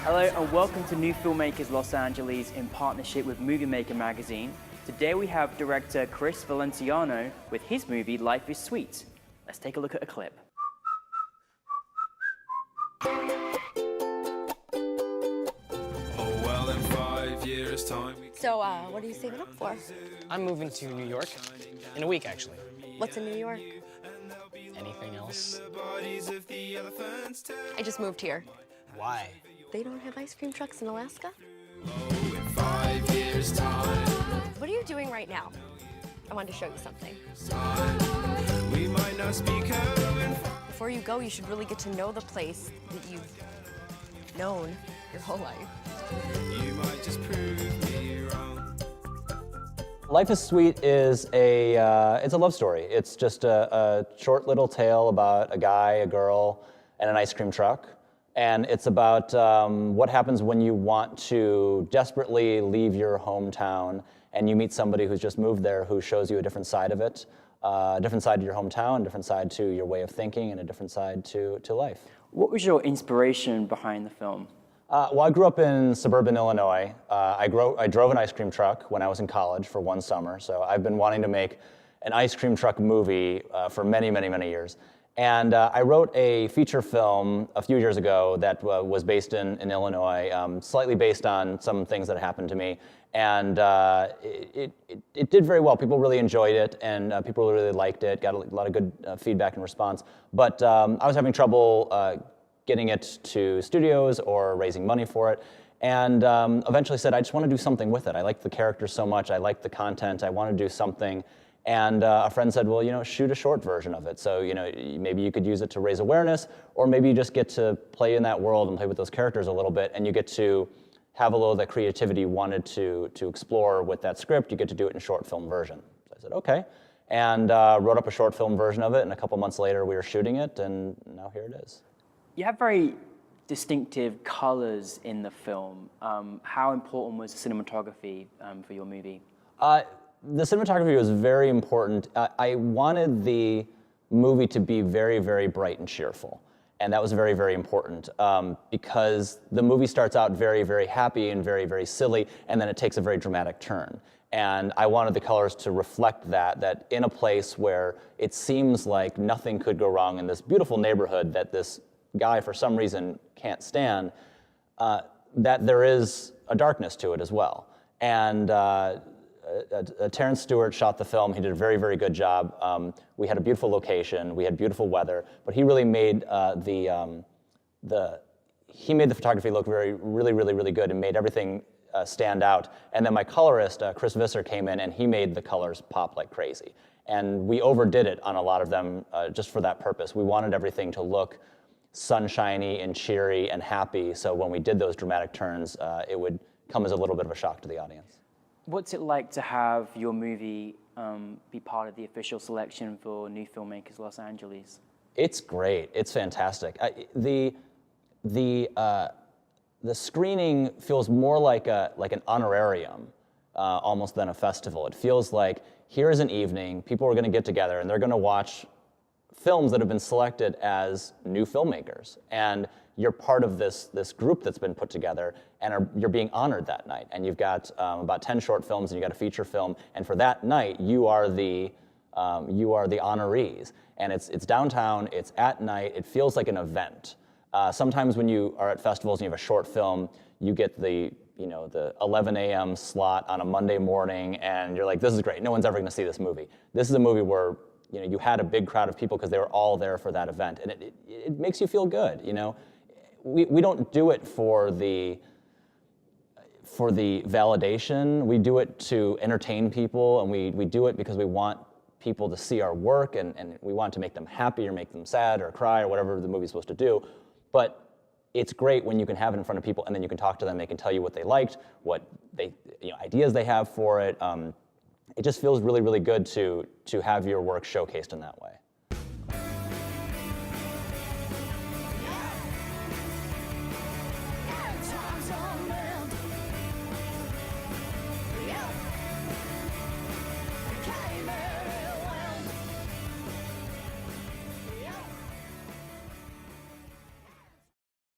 Hello and welcome to New Filmmakers Los Angeles in partnership with Moviemaker magazine. Today we have director Chris Valenziano with his movie Life is Sweet. Let's take a look at a clip. So, what are you saving up for? I'm moving to New York in a week, actually. What's in New York? Anything else? I just moved here. Why? They don't have ice cream trucks in Alaska? What are you doing right now? I wanted to show you something. Before you go, you should really get to know the place that you've known your whole life. You might just prove me wrong. Life is Sweet is it's a love story. It's just a short little tale about a guy, a girl, and an ice cream truck. And it's about what happens when you want to desperately leave your hometown and you meet somebody who's just moved there who shows you a different side of it, a different side to your hometown, a different side to your way of thinking, and a different side to life. What was your inspiration behind the film? Well, I grew up in suburban Illinois. I drove an ice cream truck when I was in college for one summer, so I've been wanting to make an ice cream truck movie for many, many, many years. And I wrote a feature film a few years ago that was based in Illinois, slightly based on some things that happened to me. And it did very well. People really enjoyed it, and people really liked it, got a lot of good feedback and response. But I was having trouble getting it to studios or raising money for it. And eventually said, I just want to do something with it. I like the characters so much. I like the content. I want to do something. And a friend said, well, shoot a short version of it. So, maybe you could use it to raise awareness, or maybe you just get to play in that world and play with those characters a little bit, and you get to have a little of that creativity you wanted to explore with that script. You get to do it in a short film version. So I said, okay. And wrote up a short film version of it, and a couple months later we were shooting it, and now here it is. You have very distinctive colors in the film. How important was the cinematography for your movie? The cinematography was very important. I wanted the movie to be very, very bright and cheerful. And that was very, very important because the movie starts out very, very happy and very, very silly, and then it takes a very dramatic turn. And I wanted the colors to reflect that in a place where it seems like nothing could go wrong in this beautiful neighborhood that this guy, for some reason, can't stand, that there is a darkness to it as well. And Terrence Stewart shot the film. He did a very, very good job. We had a beautiful location. We had beautiful weather. But he really made the photography look really, really, really good and made everything stand out. And then my colorist, Chris Visser, came in and he made the colors pop like crazy. And we overdid it on a lot of them just for that purpose. We wanted everything to look sunshiny and cheery and happy. So when we did those dramatic turns, it would come as a little bit of a shock to the audience. What's it like to have your movie be part of the official selection for New Filmmakers Los Angeles? It's great. It's fantastic. The screening feels more like an honorarium almost than a festival. It feels like here's an evening, people are going to get together and they're going to watch films that have been selected as new filmmakers. And you're part of this group that's been put together, and you're being honored that night. And you've got about 10 short films, and you've got a feature film. And for that night, you are the honorees. And it's downtown. It's at night. It feels like an event. Sometimes when you are at festivals and you have a short film, you get the 11 a.m. slot on a Monday morning, and you're like, this is great. No one's ever going to see this movie. This is a movie where you had a big crowd of people because they were all there for that event, and it makes you feel good. We don't do it for the validation. We do it to entertain people, and we do it because we want people to see our work, and we want to make them happy or make them sad or cry or whatever the movie's supposed to do. But it's great when you can have it in front of people, and then you can talk to them. They can tell you what they liked, what ideas they have for it. It just feels really, really good to have your work showcased in that way.